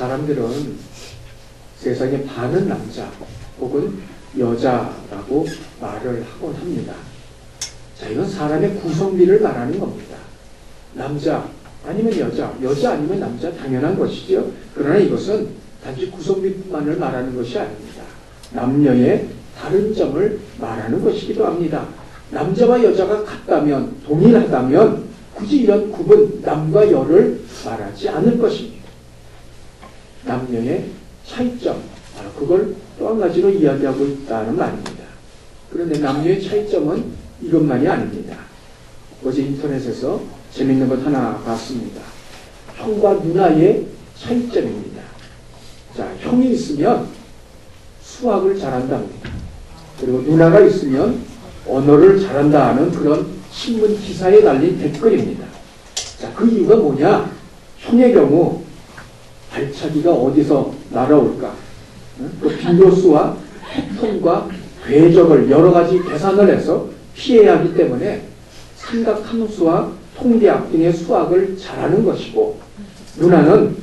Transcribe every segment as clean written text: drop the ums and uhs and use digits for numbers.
사람들은 세상의 반은 남자 혹은 여자라고 말을 하곤 합니다. 자, 이건 사람의 구성비를 말하는 겁니다. 남자 아니면 여자, 여자 아니면 남자 당연한 것이죠. 그러나 이것은 단지 구성비만을 말하는 것이 아닙니다. 남녀의 다른 점을 말하는 것이기도 합니다. 남자와 여자가 같다면, 동일하다면 굳이 이런 구분, 남과 여를 말하지 않을 것입니다. 남녀의 차이점, 그걸 또 한 가지로 이야기하고 있다는 말입니다. 그런데 남녀의 차이점은 이것만이 아닙니다. 어제 인터넷에서 재밌는 것 하나 봤습니다. 형과 누나의 차이점입니다. 자, 형이 있으면 수학을 잘한답니다. 그리고 누나가 있으면 언어를 잘한다 하는 그런 신문 기사에 달린 댓글입니다. 자, 그 이유가 뭐냐? 형의 경우 발차기가 어디서 날아올까? 또 빈도수와 패턴과 궤적을 여러 가지 계산을 해서 피해야 하기 때문에 삼각함수와 통계학 등의 수학을 잘하는 것이고, 누나는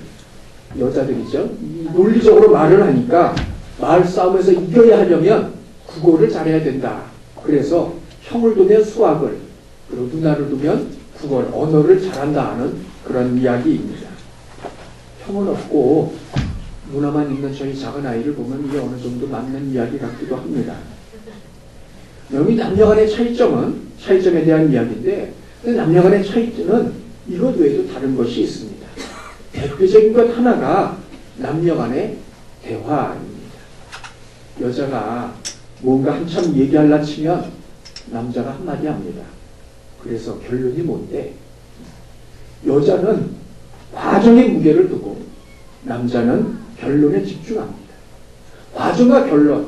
여자들이죠. 논리적으로 말을 하니까 말싸움에서 이겨야 하려면 국어를 잘해야 된다. 그래서 형을 두면 수학을, 그리고 누나를 두면 국어를, 언어를 잘한다 하는 그런 이야기입니다. 형은 없고 누나만 있는 저희 작은 아이를 보면 이게 어느 정도 맞는 이야기 같기도 합니다. 여기 남녀 간의 차이점에 대한 이야기인데, 남녀 간의 차이점은 이것 외에도 다른 것이 있습니다. 대표적인 것 하나가 남녀 간의 대화입니다. 여자가 뭔가 한참 얘기하려 치면 남자가 한마디 합니다. 그래서 결론이 뭔데? 여자는 과정의 무게를 두고 남자는 결론에 집중합니다. 과정과 결론,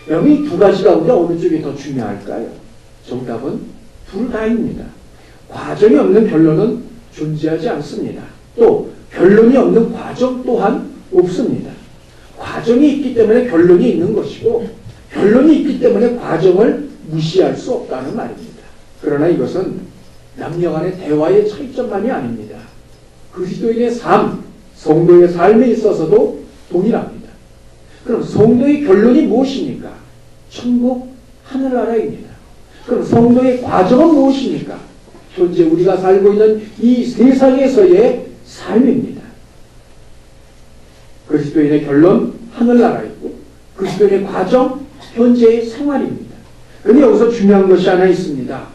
여기 두 가지 가운데 어느 쪽이 더 중요할까요? 정답은 둘 다입니다. 과정이 없는 결론은 존재하지 않습니다. 또 결론이 없는 과정 또한 없습니다. 과정이 있기 때문에 결론이 있는 것이고, 결론이 있기 때문에 과정을 무시할 수 없다는 말입니다. 그러나 이것은 남녀 간의 대화의 차이점만이 아닙니다. 그리스도인의 삶, 성도의 삶에 있어서도 동일합니다. 그럼 성도의 결론이 무엇입니까? 천국, 하늘나라입니다. 그럼 성도의 과정은 무엇입니까? 현재 우리가 살고 있는 이 세상에서의 삶입니다. 그리스도인의 결론, 하늘나라이고, 그리스도인의 과정, 현재의 생활입니다. 그런데 여기서 중요한 것이 하나 있습니다.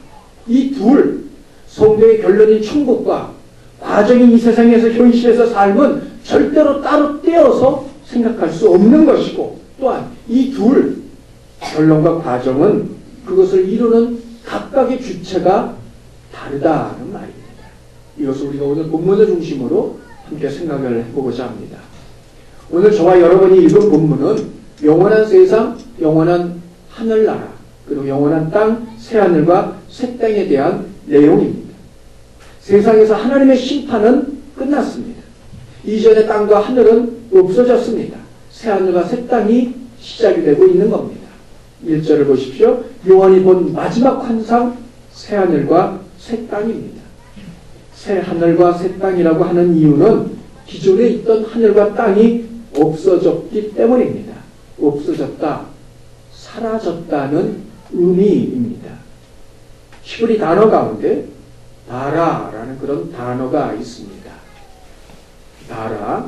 이 둘, 성도의 결론인 천국과 과정인 이 세상에서 현실에서 삶은 절대로 따로 떼어서 생각할 수 없는 것이고, 또한 이 둘, 결론과 과정은 그것을 이루는 각각의 주체가 다르다는 말입니다. 이것을 우리가 오늘 본문을 중심으로 함께 생각을 해보고자 합니다. 오늘 저와 여러분이 읽은 본문은 영원한 세상, 영원한 하늘나라, 그리고 영원한 땅, 새하늘과 새 땅에 대한 내용입니다. 세상에서 하나님의 심판은 끝났습니다. 이전의 땅과 하늘은 없어졌습니다. 새하늘과 새 땅이 시작이 되고 있는 겁니다. 1절을 보십시오. 요한이 본 마지막 환상, 새하늘과 새 땅입니다. 새하늘과 새 땅이라고 하는 이유는 기존에 있던 하늘과 땅이 없어졌기 때문입니다. 없어졌다, 사라졌다는 의미입니다. 히브리 단어 가운데 바라라는 그런 단어가 있습니다. 바라.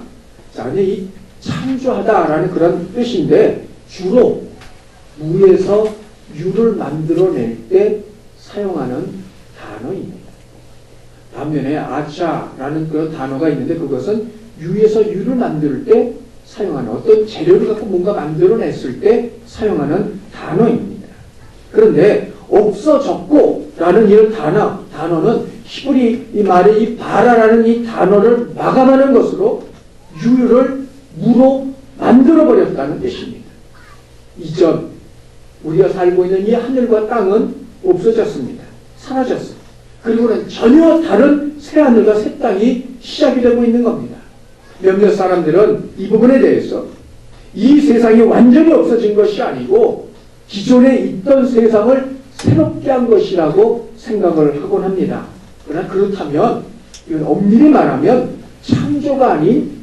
자, 근데 이 창조하다라는 그런 뜻인데 주로 무에서 유를 만들어낼 때 사용하는 단어입니다. 반면에 아차라는 그런 단어가 있는데 그것은 유에서 유를 만들 때 사용하는, 어떤 재료를 갖고 뭔가 만들어냈을 때 사용하는 단어입니다. 그런데 없어졌고 라는 이런 단어는 히브리 이 말의 이 바라라는 이 단어를 마감하는 것으로 유를 무로 만들어버렸다는 뜻입니다. 이전 우리가 살고 있는 이 하늘과 땅은 없어졌습니다. 사라졌습니다. 그리고는 전혀 다른 새하늘과 새 땅이 시작이 되고 있는 겁니다. 몇몇 사람들은 이 부분에 대해서 이 세상이 완전히 없어진 것이 아니고 기존에 있던 세상을 새롭게 한 것이라고 생각을 하곤 합니다. 그러나 그렇다면 이건 엄밀히 말하면 창조가 아닌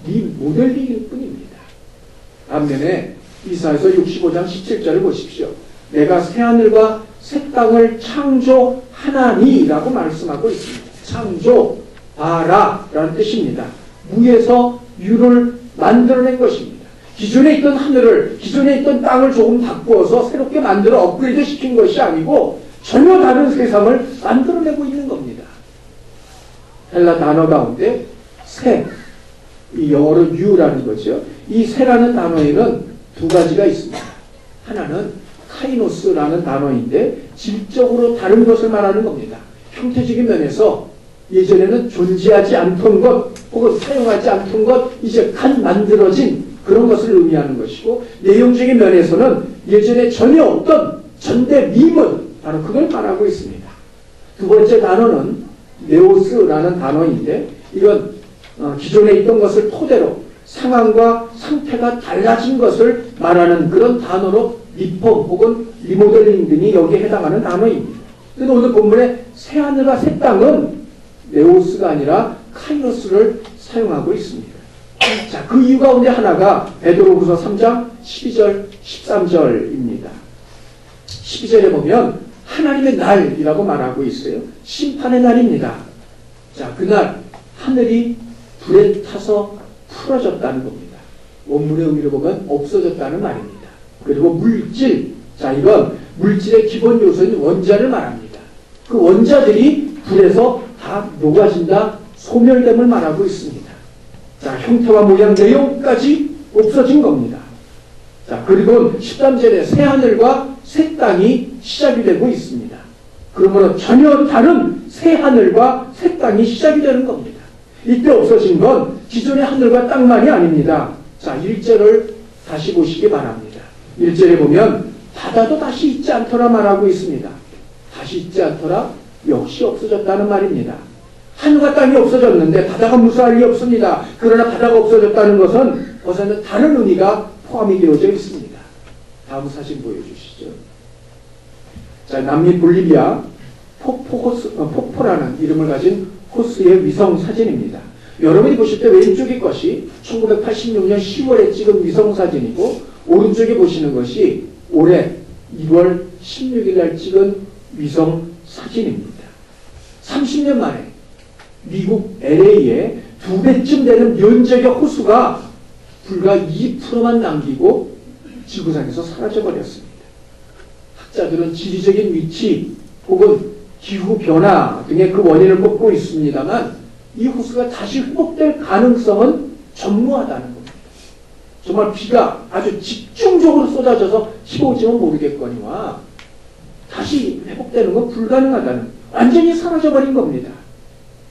리모델링일 뿐입니다. 반면에 이사야서 65장 17절을 보십시오. 내가 새하늘과 새 땅을 창조하나니라고 말씀하고 있습니다. 창조, 바라라는 뜻입니다. 무에서 유를 만들어낸 것입니다. 기존에 있던 하늘을, 기존에 있던 땅을 조금 바꾸어서 새롭게 만들어 업그레이드 시킨 것이 아니고 전혀 다른 세상을 만들어내고 있는 겁니다. 헬라 단어 가운데 새, 이 영어로 new라는 거죠. 이 새라는 단어에는 두 가지가 있습니다. 하나는 카이노스라는 단어인데 질적으로 다른 것을 말하는 겁니다. 형태적인 면에서 예전에는 존재하지 않던 것 혹은 사용하지 않던 것 이제 간 만들어진 그런 것을 의미하는 것이고, 내용적인 면에서는 예전에 전혀 없던 전대미문, 바로 그걸 말하고 있습니다. 두 번째 단어는 네오스라는 단어인데, 이건 기존에 있던 것을 토대로 상황과 상태가 달라진 것을 말하는 그런 단어로 리폼 혹은 리모델링 등이 여기에 해당하는 단어입니다. 그런데 오늘 본문에 새하늘과 새 땅은 네오스가 아니라 카이노스를 사용하고 있습니다. 자, 그 이유 가운데 하나가 베드로후서 3장 12절 13절입니다. 12절에 보면 하나님의 날이라고 말하고 있어요. 심판의 날입니다. 자, 그날 하늘이 불에 타서 풀어졌다는 겁니다. 원문의 의미를 보면 없어졌다는 말입니다. 그리고 물질, 자, 이건 물질의 기본 요소인 원자를 말합니다. 그 원자들이 불에서 다 녹아진다, 소멸됨을 말하고 있습니다. 자, 형태와 모양, 내용까지 없어진 겁니다. 자, 그리고 13절에 새 하늘과 새 땅이 시작이 되고 있습니다. 그러므로 전혀 다른 새 하늘과 새 땅이 시작이 되는 겁니다. 이때 없어진 건 기존의 하늘과 땅만이 아닙니다. 자, 1절을 다시 보시기 바랍니다. 1절에 보면 바다도 다시 있지 않더라 말하고 있습니다. 다시 있지 않더라? 역시 없어졌다는 말입니다. 하늘과 땅이 없어졌는데 바다가 무사할 리 없습니다. 그러나 바다가 없어졌다는 것은 벗어난 다른 의미가 포함이 되어져 있습니다. 다음 사진 보여주시죠. 자, 남미 볼리비아 폭포라는 이름을 가진 호수의 위성 사진입니다. 여러분이 보실 때 왼쪽의 것이 1986년 10월에 찍은 위성 사진이고, 오른쪽에 보시는 것이 올해 1월 16일 날 찍은 위성 사진입니다. 30년 만에 미국 LA에 2배쯤 되는 면적의 호수가 불과 2%만 남기고 지구상에서 사라져버렸습니다. 학자들은 지리적인 위치 혹은 기후변화 등의 그 원인을 꼽고 있습니다만, 이 호수가 다시 회복될 가능성은 전무하다는 겁니다. 정말 비가 아주 집중적으로 쏟아져서 15지면 모르겠거니와 다시 회복되는 건 불가능하다는, 완전히 사라져버린 겁니다.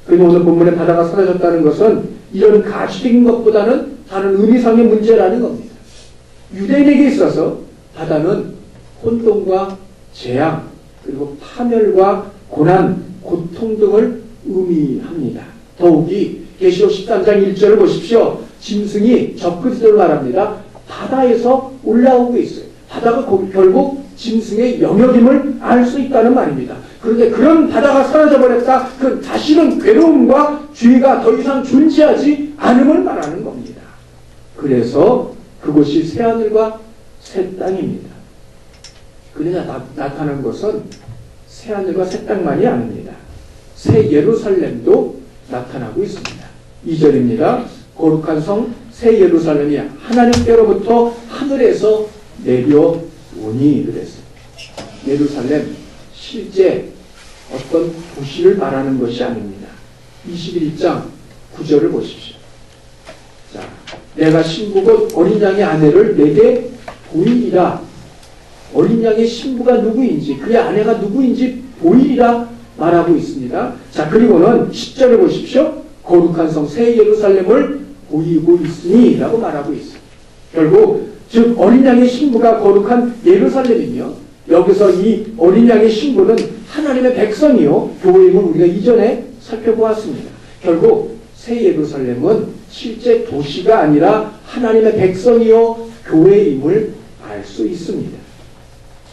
그리고 오늘 본문에 바다가 사라졌다는 것은 이런 가시적인 것보다는 다른 의미상의 문제라는 겁니다. 유대인에게 있어서 바다는 혼돈과 재앙, 그리고 파멸과 고난, 고통 등을 의미합니다. 더욱이 계시록 13장 1절을 보십시오. 짐승이 적그리스도를 말합니다. 바다에서 올라오고 있어요. 바다가 결국 짐승의 영역임을 알 수 있다는 말입니다. 그런데 그런 바다가 사라져버렸다, 그 다시는 괴로움과 죄가 더 이상 존재하지 않음을 말하는 겁니다. 그래서 그곳이 새하늘과 새 땅입니다. 그러나 나타난 것은 새하늘과 새 땅만이 아닙니다. 새 예루살렘도 나타나고 있습니다. 2절입니다. 거룩한 성 새 예루살렘이 하나님께로부터 하늘에서 내려오니 그랬습니다. 예루살렘 실제 어떤 도시를 말하는 것이 아닙니다. 21장 9절을 보십시오. 자, 내가 신부 곧 어린 양의 아내를 내게 보이리라. 어린 양의 신부가 누구인지, 그의 아내가 누구인지 보이리라 말하고 있습니다. 자, 그리고는 10절을 보십시오. 거룩한 성 새 예루살렘을 보이고 있으니 라고 말하고 있습니다. 결국 즉 어린 양의 신부가 거룩한 예루살렘이며, 여기서 이 어린 양의 신부는 하나님의 백성이요 교회임을 우리가 이전에 살펴보았습니다. 결국 새 예루살렘은 실제 도시가 아니라 하나님의 백성이요 교회임을 알 수 있습니다.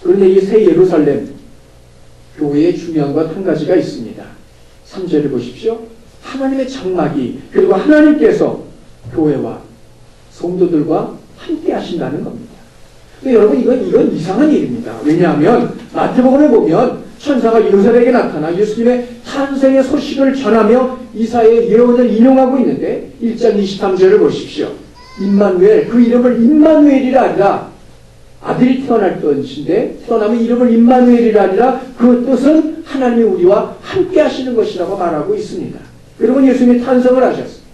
그런데 이 새 예루살렘 교회의 중요한 것 한 가지가 있습니다. 3절을 보십시오. 하나님의 장막이, 그리고 하나님께서 교회와 성도들과 함께 하신다는 겁니다. 근데 여러분 이건 이상한 일입니다. 왜냐하면 마태복음에 보면 천사가 요셉에게 나타나 예수님의 탄생의 소식을 전하며 이사야의 예언을 인용하고 있는데 1장 23절을 보십시오. 임마누엘, 그 이름을 임마누엘이라 하리라. 아들이 태어날 것인데 태어나면 이름을 임마누엘이라 하리라. 그 뜻은 하나님이 우리와 함께 하시는 것이라고 말하고 있습니다. 그리고 예수님이 탄생을 하셨습니다.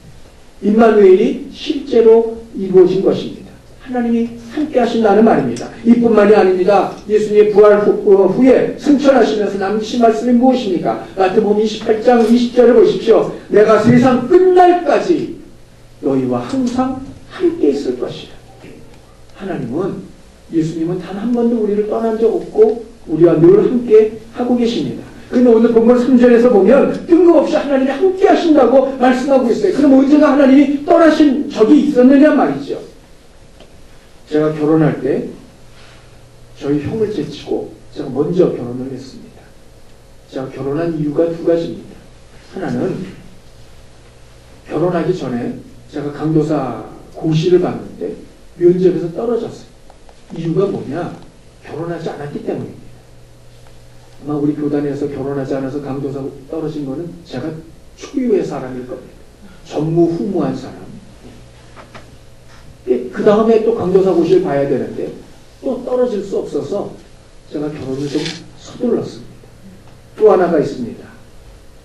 임마누엘이 실제로 이루어진 것입니다. 하나님이 함께 하신다는 말입니다. 이뿐만이 아닙니다. 예수님의 부활 후에 승천하시면서 남기신 말씀이 무엇입니까? 마태복음 28장 20절을 보십시오. 내가 세상 끝날까지 너희와 항상 함께 있을 것이라. 하나님은 예수님은 단 한 번도 우리를 떠난 적 없고 우리와 늘 함께 하고 계십니다. 그런데 오늘 본문 3절에서 보면 뜬금없이 하나님이 함께 하신다고 말씀하고 있어요. 그럼 언제가 하나님이 떠나신 적이 있었느냐 말이죠. 제가 결혼할 때 저희 형을 제치고 제가 먼저 결혼을 했습니다. 제가 결혼한 이유가 두 가지입니다. 하나는 결혼하기 전에 제가 강도사 고시를 봤는데 면접에서 떨어졌어요. 이유가 뭐냐? 결혼하지 않았기 때문입니다. 아마 우리 교단에서 결혼하지 않아서 강도사 떨어진 거는 제가 초유의 사람일 겁니다. 전무후무한 사람. 그 다음에 또 강도사 고시를 봐야 되는데 또 떨어질 수 없어서 제가 결혼을 좀 서둘렀습니다. 또 하나가 있습니다.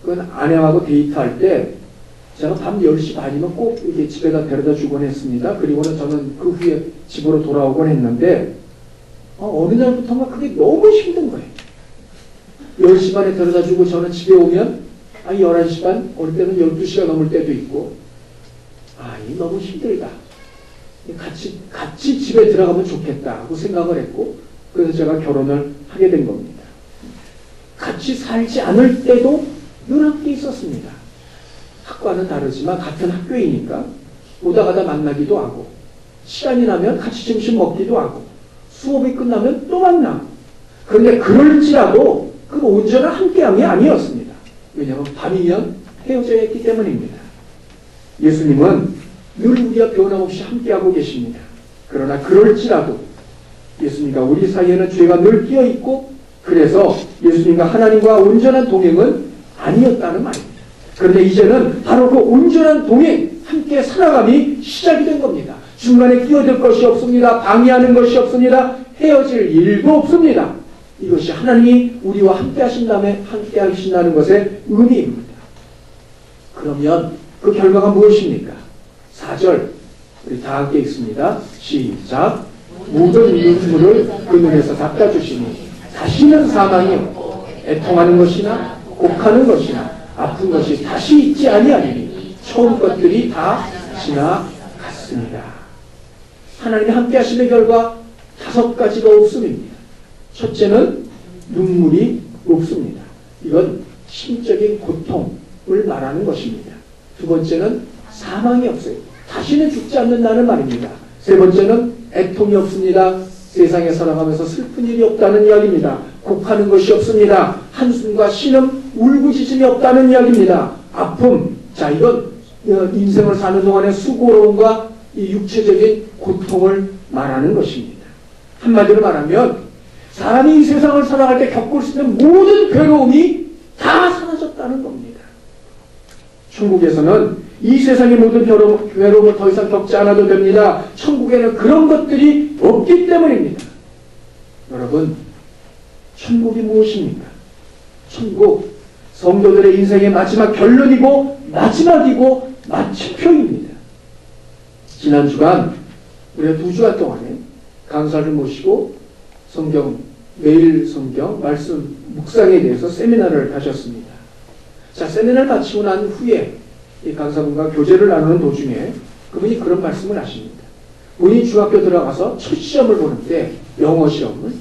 그건 아내하고 데이트할 때 제가 밤 10시 반이면 꼭 이렇게 집에다 데려다 주곤 했습니다. 그리고는 저는 그 후에 집으로 돌아오곤 했는데 어느 날부터가 그게 너무 힘든 거예요. 10시 반에 데려다 주고 저는 집에 오면 11시 반, 어느 때는 12시가 넘을 때도 있고 이 너무 힘들다. 같이 집에 들어가면 좋겠다 하고 생각을 했고 그래서 제가 결혼을 하게 된 겁니다. 같이 살지 않을 때도 늘 함께 있었습니다. 학과는 다르지만 같은 학교이니까 오다 가다 만나기도 하고 시간이 나면 같이 점심 먹기도 하고 수업이 끝나면 또 만나고 그런데 그럴지라도 그 온전한 함께함이 아니었습니다. 왜냐하면 밤이면 헤어져야 했기 때문입니다. 예수님은 늘 우리와 변함없이 함께하고 계십니다. 그러나 그럴지라도 예수님과 우리 사이에는 죄가 늘 끼어있고 그래서 예수님과 하나님과 온전한 동행은 아니었다는 말입니다. 그런데 이제는 바로 그 온전한 동행, 함께 살아감이 시작이 된 겁니다. 중간에 끼어들 것이 없습니다. 방해하는 것이 없습니다. 헤어질 일도 없습니다. 이것이 하나님이 우리와 함께 하신다는 것의 의미입니다. 그러면 그 결과가 무엇입니까? 4절 우리 다 함께 읽습니다. 시작. 모든 눈물을 그 눈에서 닦아주시니 다시는 사망이 없고 애통하는 것이나 곡하는 것이나 아픈 것이 다시 있지 아니하리니 처음 것들이 다 지나갔습니다. 하나님이 함께 하시는 결과 5가지가 없음입니다. 첫째는 눈물이 없습니다. 이건 심적인 고통을 말하는 것입니다. 두 번째는 사망이 없어요. 다시는 죽지 않는다는 말입니다. 세 번째는 애통이 없습니다. 세상에 살아가면서 슬픈 일이 없다는 이야기입니다. 곡하는 것이 없습니다. 한숨과 신음, 울부짖음이 없다는 이야기입니다. 아픔, 자 이건 인생을 사는 동안의 수고로움과 이 육체적인 고통을 말하는 것입니다. 한마디로 말하면 사람이 이 세상을 살아갈 때 겪을 수 있는 모든 괴로움이 다 사라졌다는 겁니다. 천국에서는 이 세상의 모든 괴로움을 더 이상 겪지 않아도 됩니다. 천국에는 그런 것들이 없기 때문입니다. 여러분, 천국이 무엇입니까? 천국, 성도들의 인생의 마지막 결론이고 마지막이고 마침표입니다. 지난 주간 우리가 2주간 동안에 강사를 모시고 매일 성경 말씀 묵상에 대해서 세미나를 하셨습니다. 자, 세미나를 마치고 난 후에 이 강사분과 교제를 나누는 도중에 그분이 그런 말씀을 하십니다. 본인이 중학교 들어가서 첫 시험을 보는데 영어 시험을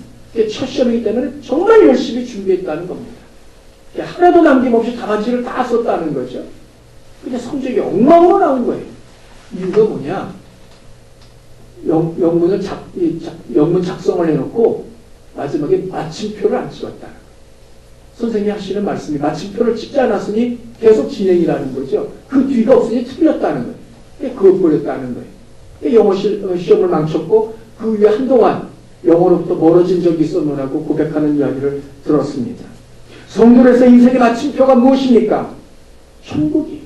첫 시험이기 때문에 정말 열심히 준비했다는 겁니다. 하나도 남김없이 답안지를 다 썼다는 거죠. 근데 성적이 엉망으로 나온 거예요. 이유가 뭐냐? 영문 작성을 해놓고 마지막에 마침표를 안 찍었다. 선생님이 하시는 말씀이 마침표를 찍지 않았으니 계속 진행이라는 거죠. 그 뒤가 없으니 틀렸다는 거예요. 그것버렸다는 거예요. 영어 시험을 망쳤고 그 위에 한동안 영어로부터 멀어진 적이 있었노라고 고백하는 이야기를 들었습니다. 성도로서 인생의 마침표가 무엇입니까? 천국이.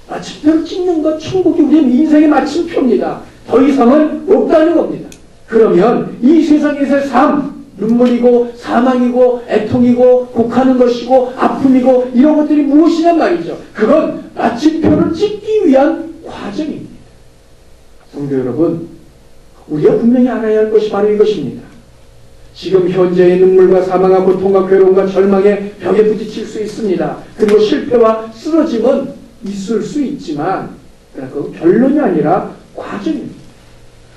마침표를 찍는 것, 천국이 우리 인생의 마침표입니다. 더 이상은 없다는 겁니다. 그러면 이 세상에서의 삶, 눈물이고 사망이고 애통이고 곡하는 것이고 아픔이고 이런 것들이 무엇이냔 말이죠. 그건 마침표를 찍기 위한 과정입니다. 성도 여러분, 우리가 분명히 알아야 할 것이 바로 이것입니다. 지금 현재의 눈물과 사망과 고통과 괴로움과 절망의 벽에 부딪힐 수 있습니다. 그리고 실패와 쓰러짐은 있을 수 있지만 그건 결론이 아니라 과정입니다.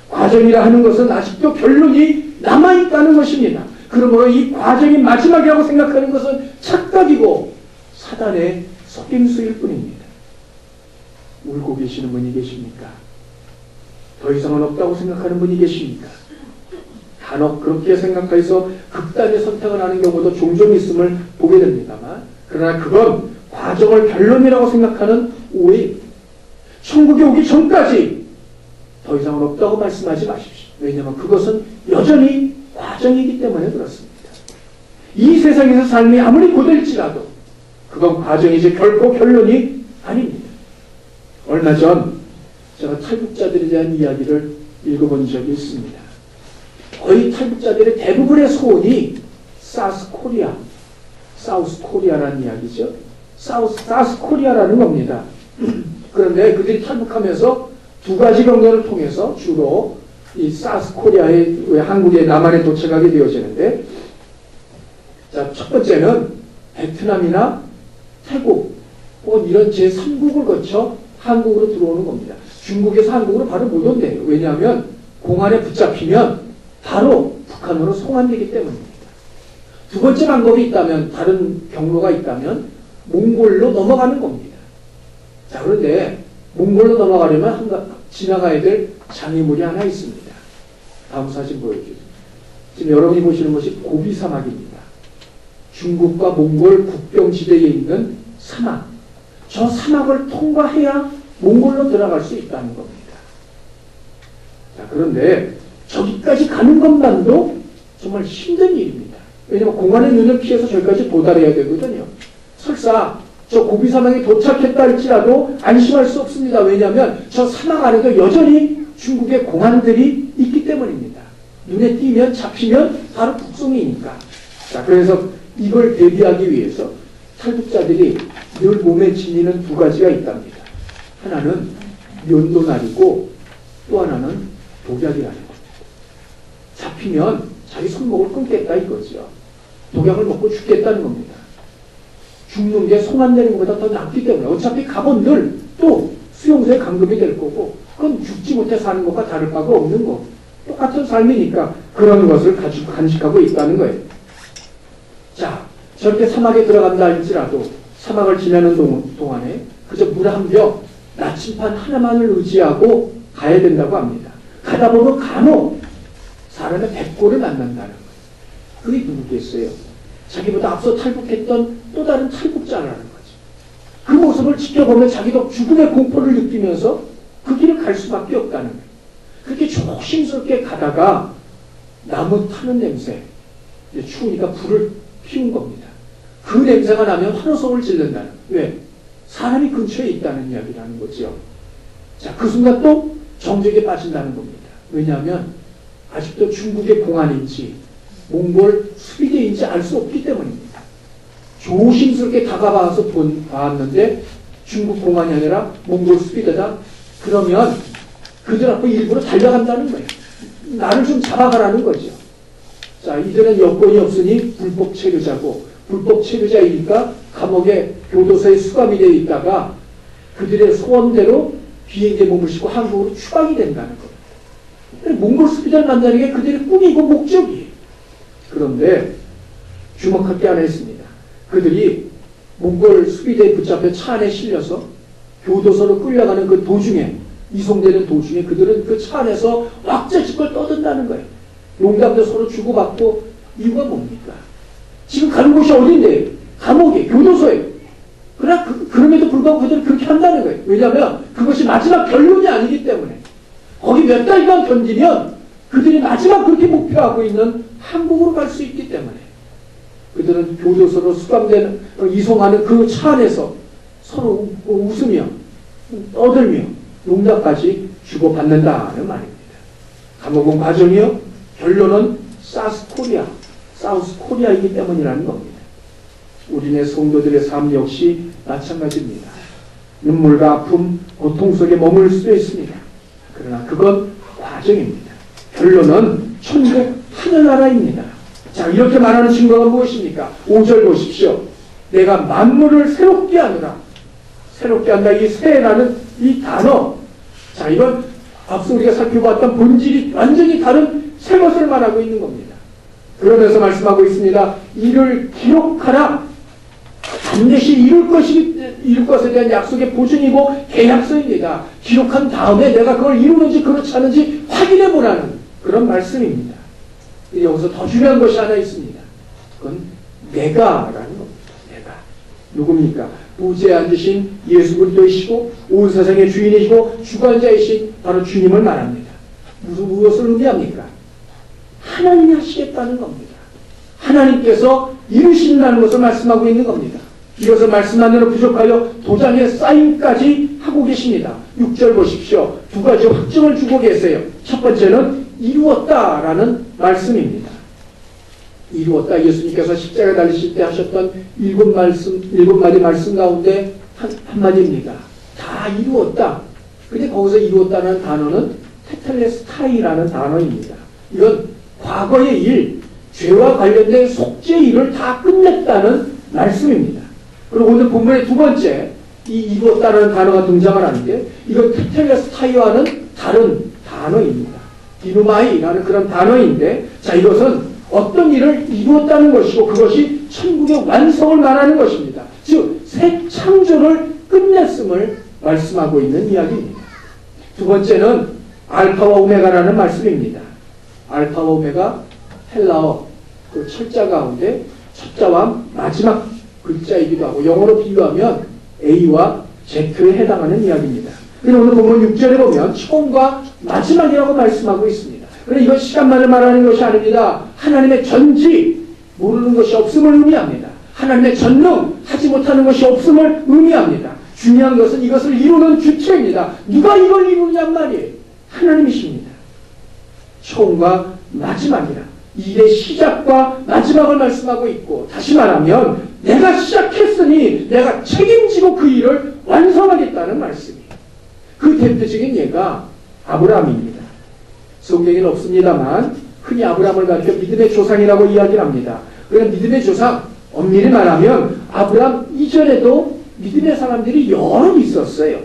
과정이라 하는 것은 아직도 결론이 남아있다는 것입니다. 그러므로 이 과정이 마지막이라고 생각하는 것은 착각이고 사단의 속임수일 뿐입니다. 울고 계시는 분이 계십니까? 더 이상은 없다고 생각하는 분이 계십니까? 간혹 그렇게 생각해서 극단의 선택을 하는 경우도 종종 있음을 보게 됩니다만, 그러나 그건 과정을 결론이라고 생각하는 오해입니다. 천국에 오기 전까지 더 이상은 없다고 말씀하지 마십시오. 왜냐하면 그것은 여전히 과정이기 때문에 그렇습니다. 이 세상에서 삶이 아무리 고될지라도 그건 과정이지 결코 결론이 아닙니다. 얼마 전 제가 탈북자들에 대한 이야기를 읽어본 적이 있습니다. 거의 탈북자들의 대부분의 소원이 사우스 코리아라는 이야기죠. 사우스 코리아라는 겁니다. 그런데 그들이 탈북하면서 두 가지 경로를 통해서 주로 이 사우스 코리아의 한국의 남한에 도착하게 되어지는데, 자, 첫 번째는 베트남이나 태국 혹은 이런 제3국을 거쳐 한국으로 들어오는 겁니다. 중국에서 한국으로 바로 못 온대요. 왜냐하면 공안에 붙잡히면 바로 북한으로 송환되기 때문입니다. 두 번째 방법이 있다면, 다른 경로가 있다면 몽골로 넘어가는 겁니다. 자, 그런데 몽골로 넘어가려면 지나가야 될 장애물이 하나 있습니다. 다음 사진 보여주세요. 지금 여러분이 보시는 것이 고비 사막입니다. 중국과 몽골 국경지대에 있는 사막. 저 사막을 통과해야 몽골로 들어갈 수 있다는 겁니다. 자, 그런데 저기까지 가는 것만도 정말 힘든 일입니다. 왜냐하면 공안의 눈을 피해서 저기까지 도달해야 되거든요. 설사 저 고비 사막에 도착했다 할지라도 안심할 수 없습니다. 왜냐하면 저 사막 안에도 여전히 중국의 공안들이 있기 때문입니다. 눈에 띄면 잡히면 바로 북송이니까. 자, 그래서 이걸 대비하기 위해서 탈북자들이 늘 몸에 지니는 두 가지가 있답니다. 하나는 면도날이고 또 하나는 독약이라는 겁니다. 잡히면 자기 손목을 끊겠다 이거죠. 독약을 먹고 죽겠다는 겁니다. 죽는 게 송환되는 것보다 더 낫기 때문에 어차피 가본들 또 수용소에 감금이 될 거고 그건 죽지 못해 사는 것과 다를 바가 없는 거. 똑같은 삶이니까 그런 것을 가지고 간직하고 있다는 거예요. 자, 저렇게 사막에 들어간다 할지라도 사막을 지나는 동안에 그저 물 한 벽, 나침판 하나만을 의지하고 가야 된다고 합니다. 가다 보면 간혹 사람의 백골을 만난다는 거예요. 그게 누구겠어요? 자기보다 앞서 탈북했던 또 다른 탈북자라는 거죠. 그 모습을 지켜보면 자기도 죽음의 공포를 느끼면서 그 길을 갈 수밖에 없다는 거예요. 그렇게 조심스럽게 가다가 나무 타는 냄새, 이제 추우니까 불을 피운 겁니다. 그 냄새가 나면 환호성을 지른다는 거예요. 왜? 사람이 근처에 있다는 이야기라는 거죠. 자, 그 순간 또 정적에 빠진다는 겁니다. 왜냐하면 아직도 중국의 공안인지 몽골 수비대인지 알 수 없기 때문입니다. 조심스럽게 다가가서 봤는데 중국 공안이 아니라 몽골 수비대다. 그러면 그들 앞에 일부러 달려간다는 거예요. 나를 좀 잡아가라는 거죠. 자, 이들은 여권이 없으니 불법 체류자고, 불법 체류자이니까 감옥에 교도소에 수감이 되어 있다가 그들의 소원대로 비행기에 몸을 싣고 한국으로 추방이 된다는 겁니다. 몽골 수비대를 만나는 게 그들의 꿈이고 목적이에요. 그런데 주목할 게 하나 있습니다. 그들이 몽골 수비대에 붙잡혀 차 안에 실려서 교도소로 끌려가는 그 도중에, 이송되는 도중에 그들은 그 차 안에서 왁자지껄 떠든다는 거예요. 농담도 서로 주고받고. 이유가 뭡니까? 지금 가는 곳이 어딘데? 감옥에, 교도소에. 그러나 그럼에도 불구하고 그들은 그렇게 한다는 거예요. 왜냐하면 그것이 마지막 결론이 아니기 때문에. 거기 몇 달간 견디면 그들이 마지막 그렇게 목표하고 있는 한국으로 갈 수 있기 때문에. 그들은 교도소로 수감되는, 이송하는 그 차 안에서 서로 웃으며 떠들며 농담까지 주고받는다는 말입니다. 감옥은 과정이요, 결론은 사우스 코리아이기 때문이라는 겁니다. 우리네 성도들의 삶 역시 마찬가지입니다. 눈물과 아픔, 고통 속에 머물 수도 있습니다. 그러나 그건 과정입니다. 결론은 천국 하늘나라입니다. 자, 이렇게 말하는 증거가 무엇입니까? 5절 보십시오. 내가 만물을 새롭게 하느라. 새롭게 한다. 이 새라는 이 단어. 자, 이건 앞서 우리가 살펴봤던 본질이 완전히 다른 새 것을 말하고 있는 겁니다. 그러면서 말씀하고 있습니다. 이를 기록하라. 반드시 이룰 것에 대한 약속의 보증이고 계약서입니다. 기록한 다음에 내가 그걸 이루는지 그렇지 않은지 확인해 보라는 그런 말씀입니다. 여기서 더 중요한 것이 하나 있습니다. 그건 내가라는 겁니다. 내가. 누굽니까? 우주에 앉으신 예수 그리스도이시고 온 세상의 주인이시고 주관자이신 바로 주님을 말합니다. 무엇을 의미합니까? 하나님이 하시겠다는 겁니다. 하나님께서 이루신다는 것을 말씀하고 있는 겁니다. 이것을 말씀만으로 부족하여 도장에 사인까지 하고 계십니다. 6절 보십시오. 두 가지 확증을 주고 계세요. 첫 번째는 이루었다라는 말씀입니다. 이루었다. 예수님께서 십자가 달리실 때 하셨던 일곱 마디 말씀 가운데 한마디입니다. 다 이루었다. 근데 거기서 이루었다는 단어는 테텔레스타이라는 단어입니다. 이건 과거의 일, 죄와 관련된 속죄 일을 다 끝냈다는 말씀입니다. 그리고 오늘 본문의 두 번째, 이 이루었다는 단어가 등장을 하는데, 이건 테텔레스타이와는 다른 단어입니다. 디누마이라는 그런 단어인데, 자, 이것은 어떤 일을 이루었다는 것이고, 그것이 천국의 완성을 말하는 것입니다. 즉, 새 창조를 끝냈음을 말씀하고 있는 이야기입니다. 두 번째는 알파와 오메가라는 말씀입니다. 알파와 오메가, 헬라어, 그 철자 가운데 첫자와 마지막 글자이기도 하고, 영어로 비유하면 A와 Z에 해당하는 이야기입니다. 그리고 오늘 본문 6절에 보면 처음과 마지막이라고 말씀하고 있습니다. 그런데 이건 시간만을 말하는 것이 아닙니다. 하나님의 전지, 모르는 것이 없음을 의미합니다. 하나님의 전능, 하지 못하는 것이 없음을 의미합니다. 중요한 것은 이것을 이루는 주체입니다. 누가 이걸 이루느냔 말이에요. 하나님이십니다. 처음과 마지막이라. 일의 시작과 마지막을 말씀하고 있고, 다시 말하면 내가 시작했으니 내가 책임지고 그 일을 완성하겠다는 말씀이에요. 그 대표적인 예가 아브라함입니다. 성경에는 없습니다만 흔히 아브라함을 가리켜 믿음의 조상이라고 이야기를 합니다. 그런 믿음의 조상, 엄밀히 말하면 아브라함 이전에도 믿음의 사람들이 여러 있었어요.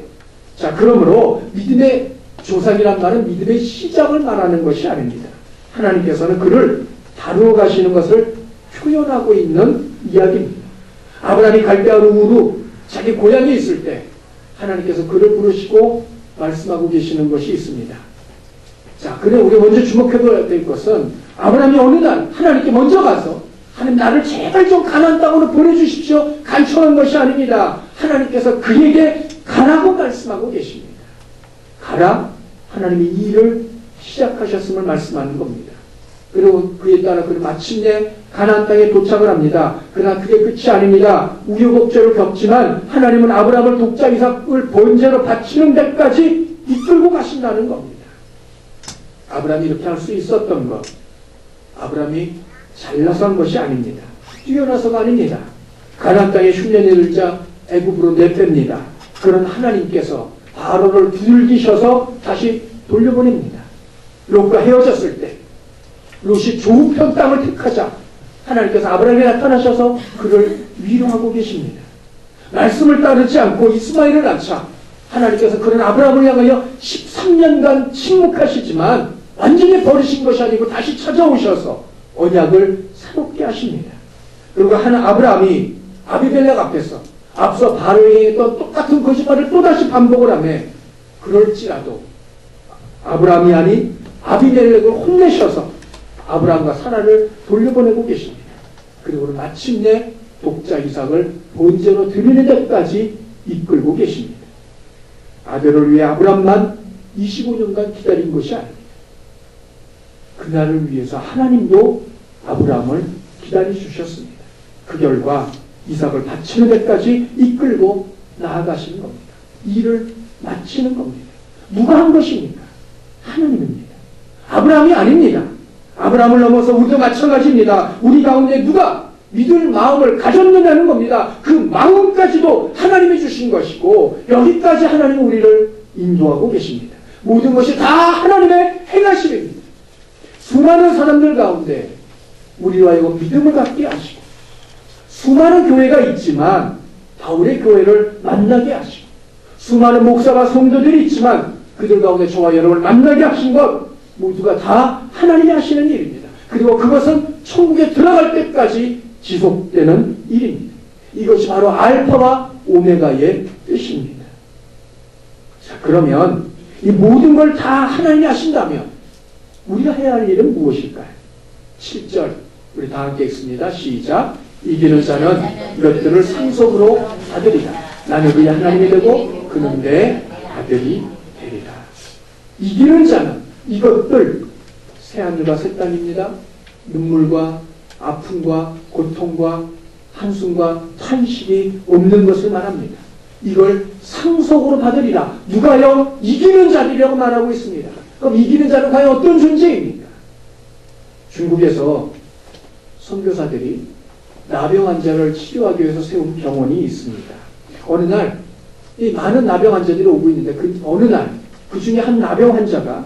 자, 그러므로 믿음의 조상이란 말은 믿음의 시작을 말하는 것이 아닙니다. 하나님께서는 그를 다루어 가시는 것을 표현하고 있는 이야기입니다. 아브라함이 갈대아 우르 자기 고향에 있을 때 하나님께서 그를 부르시고 말씀하고 계시는 것이 있습니다. 자, 그래 우리 먼저 주목해봐야 될 것은 아브라함이 어느 날 하나님께 먼저 가서 하나님 나를 제발 좀 가나안 땅으로 보내주십시오. 간청한 것이 아닙니다. 하나님께서 그에게 가라고 말씀하고 계십니다. 가라. 하나님이 이 일을 시작하셨음을 말씀하는 겁니다. 그리고 그에 따라 그를 마침내 가나안 땅에 도착을 합니다. 그러나 그게 끝이 아닙니다. 우여곡절을 겪지만 하나님은 아브라함을 독자 이삭을 번제로 바치는 데까지 이끌고 가신다는 겁니다. 아브라함이 이렇게 할 수 있었던 것, 아브라함이 잘나서 한 것이 아닙니다. 뛰어나서가 아닙니다. 가나안 땅에 흉년이 들자 애굽으로 내뺍니다. 그런 하나님께서 바로를 두들기셔서 다시 돌려보냅니다. 롯과 헤어졌을 때 롯이 조우편 땅을 택하자 하나님께서 아브라함에 나타나셔서 그를 위로하고 계십니다. 말씀을 따르지 않고 이스마엘을 낳자 하나님께서 그런 아브라함을 향하여 13년간 침묵하시지만 완전히 버리신 것이 아니고 다시 찾아오셔서 언약을 새롭게 하십니다. 그리고 아브라함이 아비멜렉 앞에서 앞서 바로에 했던 똑같은 거짓말을 또다시 반복을 하며 그럴지라도 아브라함이 아닌 아비멜렉을 혼내셔서 아브라함과 사라를 돌려보내고 계십니다. 그리고 마침내 독자 이삭을 번제로 드리는 데까지 이끌고 계십니다. 아들을 위해 아브람만 25년간 기다린 것이 아닙니다. 그날을 위해서 하나님도 아브라함을 기다려주셨습니다. 그 결과 이삭을 바치는 데까지 이끌고 나아가시는 겁니다. 일을 마치는 겁니다. 누가 한 것입니까? 하나님입니다. 아브라함이 아닙니다. 아브라함을 넘어서 우리도 마찬가지입니다. 우리 가운데 누가 믿을 마음을 가졌느냐는 겁니다. 그 마음까지도 하나님이 주신 것이고 여기까지 하나님은 우리를 인도하고 계십니다. 모든 것이 다 하나님의 행하심입니다. 수많은 사람들 가운데 우리로 하여금 믿음을 갖게 하시고 수많은 교회가 있지만 바울의 교회를 만나게 하시고 수많은 목사와 성도들이 있지만 그들 가운데 저와 여러분을 만나게 하신 것 모두가 다 하나님이 하시는 일입니다. 그리고 그것은 천국에 들어갈 때까지 지속되는 일입니다. 이것이 바로 알파와 오메가의 뜻입니다. 자, 그러면 이 모든 걸 다 하나님이 하신다면 우리가 해야 할 일은 무엇일까요? 7절 우리 다 함께 읽습니다. 시작. 이기는 자는 이것들을 상속으로 받으리라. 나는 그의 하나님이 되고 그는 내 아들이 되리라. 이기는 자는 이것들 새하늘과 새 땅입니다. 눈물과 아픔과 고통과 한숨과 탄식이 없는 것을 말합니다. 이걸 상속으로 받으리라. 누가요? 이기는 자리라고 말하고 있습니다. 그럼 이기는 자는 과연 어떤 존재입니까? 중국에서 선교사들이 나병 환자를 치료하기 위해서 세운 병원이 있습니다. 어느 날 이 많은 나병 환자들이 오고 있는데 어느 날 그 중에 한 나병 환자가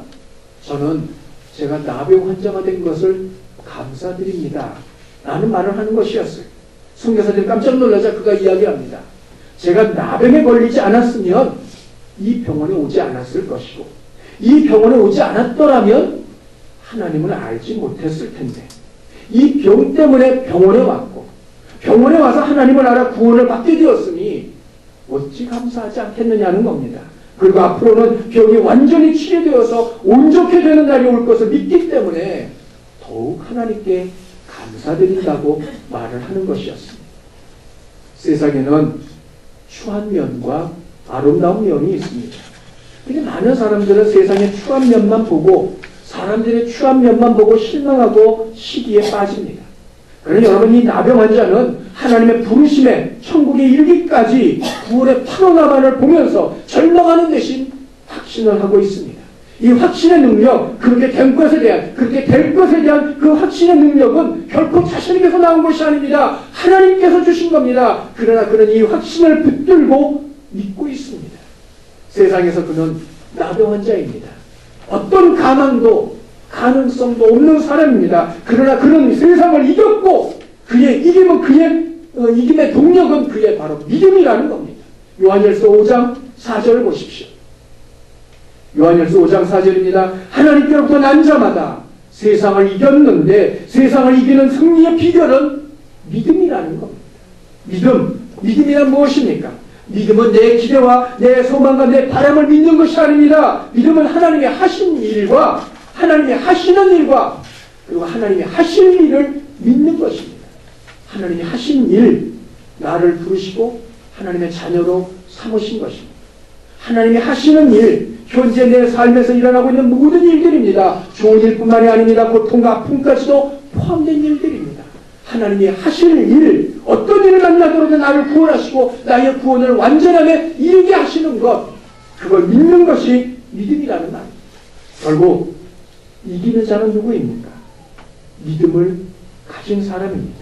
저는 제가 나병 환자가 된 것을 감사드립니다 라는 말을 하는 것이었어요. 선교사들이 깜짝 놀라자 그가 이야기합니다. 제가 나병에 걸리지 않았으면 이 병원에 오지 않았을 것이고 이 병원에 오지 않았더라면 하나님을 알지 못했을 텐데 이 병 때문에 병원에 왔고 병원에 와서 하나님을 알아 구원을 받게 되었으니 어찌 감사하지 않겠느냐는 겁니다. 그리고 앞으로는 병이 완전히 치료되어서 온전케 되는 날이 올 것을 믿기 때문에 더욱 하나님께 감사드린다고 말을 하는 것이었습니다. 세상에는 추한 면과 아름다운 면이 있습니다. 근데 많은 사람들은 세상의 추한 면만 보고 사람들의 추한 면만 보고 실망하고 시기에 빠집니다. 그러나 여러분 이 나병 환자는 하나님의 부르심에 천국에 이르기까지 구원의 파노라마를 보면서 절망하는 대신 확신을 하고 있습니다. 이 확신의 능력, 그렇게 될 것에 대한 그 확신의 능력은 결코 자신에게서 나온 것이 아닙니다. 하나님께서 주신 겁니다. 그러나 그는 이 확신을 붙들고 믿고 있습니다. 세상에서 그는 나병 환자입니다. 어떤 가능성도 없는 사람입니다. 그러나 그는 세상을 이겼고 그의 이김의 동력은 그의 바로 믿음이라는 겁니다. 요한일서 5장 4절을 보십시오. 요한일서 5장 4절입니다. 하나님께로부터 난 자마다 세상을 이겼는데 세상을 이기는 승리의 비결은 믿음이라는 겁니다. 믿음이란 무엇입니까? 믿음은 내 기대와 내 소망과 내 바람을 믿는 것이 아닙니다. 믿음은 하나님이 하신 일과 하나님이 하시는 일과 그리고 하나님이 하실 일을 믿는 것입니다. 하나님이 하신 일, 나를 부르시고 하나님의 자녀로 삼으신 것입니다. 하나님이 하시는 일, 현재 내 삶에서 일어나고 있는 모든 일들입니다. 좋은 일뿐만이 아닙니다. 고통과 아픔까지도 포함된 일들입니다. 하나님이 하실 일, 어떤 일을 만나더라도 나를 구원하시고 나의 구원을 완전하게 이루게 하시는 것, 그걸 믿는 것이 믿음이라는 말입니다. 결국 이기는 자는 누구입니까? 믿음을 가진 사람입니다.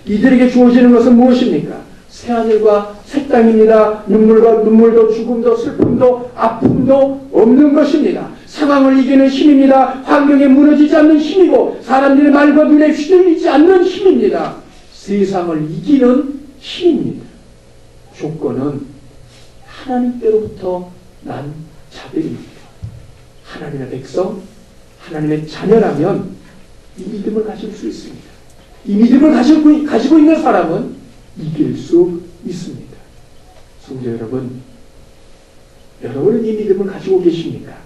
이들에게 주어지는 것은 무엇입니까? 새하늘과 새 땅입니다. 눈물도 죽음도 슬픔도 아픔도 없는 것입니다. 상황을 이기는 힘입니다. 환경에 무너지지 않는 힘이고 사람들의 말과 눈에 휘둘리지 않는 힘입니다. 세상을 이기는 힘입니다. 조건은 하나님께로부터 난 자들입니다. 하나님의 백성, 하나님의 자녀라면 이 믿음을 가질 수 있습니다. 이 믿음을 가지고 있는 사람은 이길 수 있습니다. 성도 여러분, 여러분은 이 믿음을 가지고 계십니까?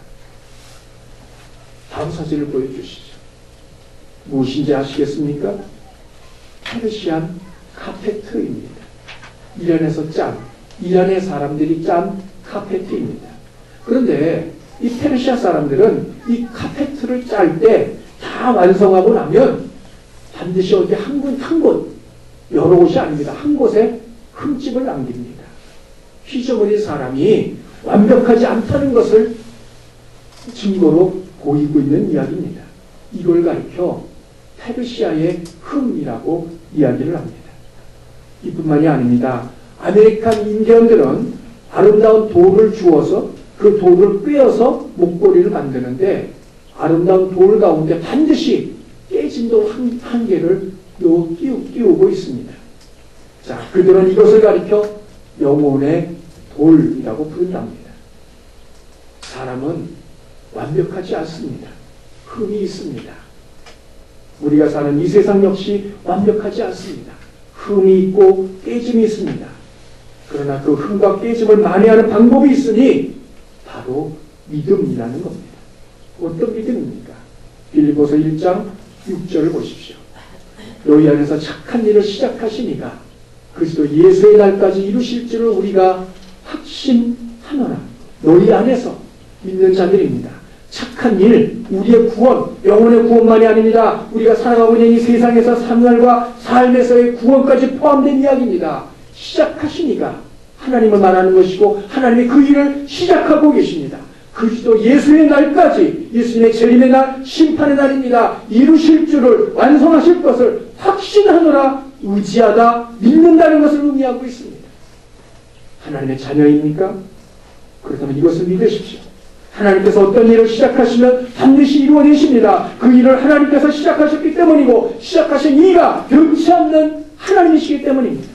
다음 사진을 보여주시죠. 무엇인지 아시겠습니까? 페르시안 카페트입니다. 이란에서 짠, 이란의 사람들이 짠 카페트입니다. 그런데 이 페르시아 사람들은 이 카페트를 짤 때 다 완성하고 나면 반드시 어디 한 곳, 여러 곳이 아닙니다. 한 곳에 흠집을 남깁니다. 피조물인 사람이 완벽하지 않다는 것을 증거로 보이고 있는 이야기입니다. 이걸 가리켜 페르시아의 흠이라고 이야기를 합니다. 이뿐만이 아닙니다. 아메리칸 인디언들은 아름다운 돌을 주어서 그 돌을 꿰어서 목걸이를 만드는데 아름다운 돌 가운데 반드시 깨진 돌 한 개를 끼우고 있습니다. 자, 그들은 이것을 가리켜 영혼의 돌이라고 부른답니다. 사람은 완벽하지 않습니다. 흠이 있습니다. 우리가 사는 이 세상 역시 완벽하지 않습니다. 흠이 있고 깨짐이 있습니다. 그러나 그 흠과 깨짐을 만회하는 방법이 있으니 바로 믿음이라는 겁니다. 어떤 믿음입니까? 빌립보서 1장 6절을 보십시오. 너희 안에서 착한 일을 시작하시니가 그리스도 예수의 날까지 이루실 줄을 우리가 확신하노라. 너희 안에서 믿는 자들입니다. 착한 일, 우리의 구원, 영혼의 구원만이 아닙니다. 우리가 살아가고 있는 이 세상에서 생활과 삶에서의 구원까지 포함된 이야기입니다. 시작하시니가 하나님을 말하는 것이고 하나님이 그 일을 시작하고 계십니다. 그리스도 예수의 날까지, 예수님의 재림의 날, 심판의 날입니다. 이루실 줄을, 완성하실 것을 확신하노라, 의지하다, 믿는다는 것을 의미하고 있습니다. 하나님의 자녀입니까? 그렇다면 이것을 믿으십시오. 하나님께서 어떤 일을 시작하시면 반드시 이루어내십니다. 그 일을 하나님께서 시작하셨기 때문이고 시작하신 이가 변치 않는 하나님이시기 때문입니다.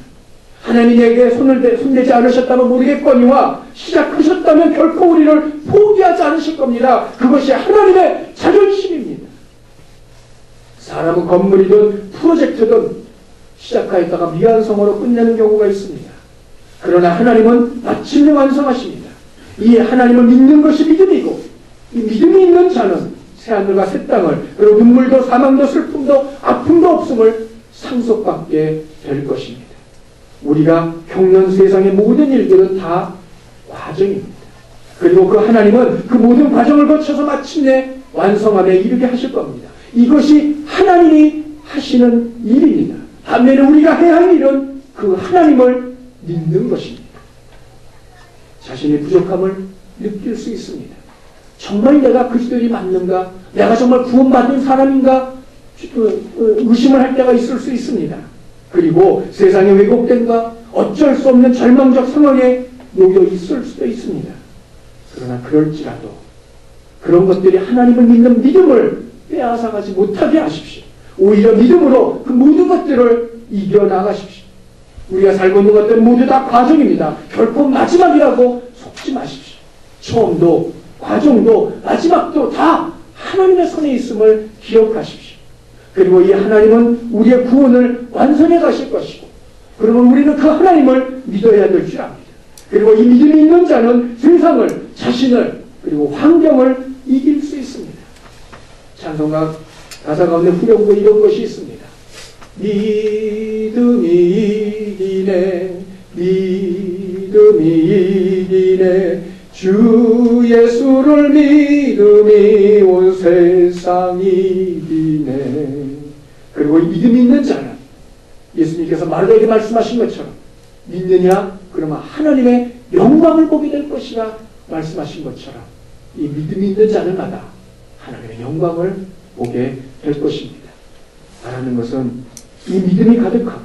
하나님이 내게 손대지 않으셨다면 모르겠거니와 시작하셨다면 결코 우리를 포기하지 않으실 겁니다. 그것이 하나님의 자존심입니다. 사람은 건물이든 프로젝트든 시작하였다가 미완성으로 끝내는 경우가 있습니다. 그러나 하나님은 마침내 완성하십니다. 이 하나님을 믿는 것이 믿음이고 이 믿음이 있는 자는 새하늘과 새 땅을 그리고 눈물도 사망도 슬픔도 아픔도 없음을 상속받게 될 것입니다. 우리가 겪는 세상의 모든 일들은 다 과정입니다. 그리고 그 하나님은 그 모든 과정을 거쳐서 마침내 완성함에 이르게 하실 겁니다. 이것이 하나님이 하시는 일입니다. 반면에 우리가 해야 할 일은 그 하나님을 믿는 것입니다. 자신의 부족함을 느낄 수 있습니다. 정말 내가 그리스도인이 맞는가? 내가 정말 구원받은 사람인가? 의심을 할 때가 있을 수 있습니다. 그리고 세상의 왜곡됨과 어쩔 수 없는 절망적 상황에 놓여 있을 수도 있습니다. 그러나 그럴지라도 그런 것들이 하나님을 믿는 믿음을 빼앗아가지 못하게 하십시오. 오히려 믿음으로 그 모든 것들을 이겨나가십시오. 우리가 살고 있는 것들은 모두 다 과정입니다. 결코 마지막이라고 속지 마십시오. 처음도 과정도 마지막도 다 하나님의 손에 있음을 기억하십시오. 그리고 이 하나님은 우리의 구원을 완성해 가실 것이고 그러면 우리는 그 하나님을 믿어야 될 줄 압니다. 그리고 이 믿음이 있는 자는 세상을, 자신을, 그리고 환경을 이길 수 있습니다. 찬송가 가사 가운데 후렴구에 이런 것이 있습니다. 믿음이 이기네, 믿음이 이기네, 주 예수를 믿음이 온 세상이 이기네. 그리고 이 믿음이 있는 자는 예수님께서 마르다에게 말씀하신 것처럼 믿느냐? 그러면 하나님의 영광을 보게 될 것이라 말씀하신 것처럼 이 믿음이 있는 자들마다 하나님의 영광을 보게 될 것입니다. 바라는 것은 이 믿음이 가득하고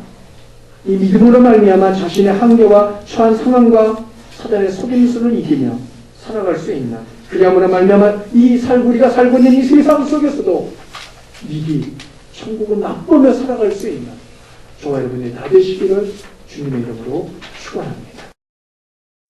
이 믿음으로 말미암아 자신의 한계와 처한 상황과 사단의 속임수를 이기며 살아갈 수 있나. 그리함으로 말미암아 우리가 살고 있는 이 세상 속에서도 미리 천국을 맛보며 살아갈 수 있나. 저와 여러분이 다 되시기를 주님의 이름으로 축원합니다.